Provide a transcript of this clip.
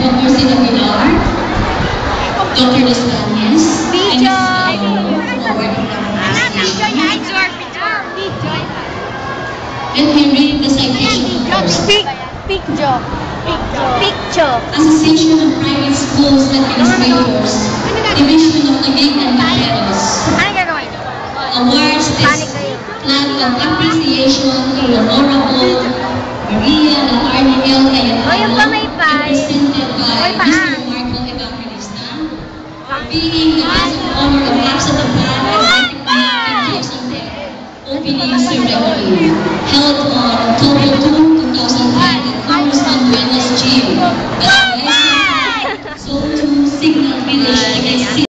Dr. Sina Pilar, Dr. Liscanes, let me read the citation first. Picture. Association of Private Schools Administrators, Division of Taguig and Baqueros, Ano gagawin? awards this flag of appreciation to Honorable Maria Del Carmen L. Cayetano, represented by Mr. Marco Evangelista, being the guest of honor of absent of God and opening ceremony held on October 2, 2010 at Cornerstone Wellness Gym, Barangay Zone 2, Signal Village, Taguig City.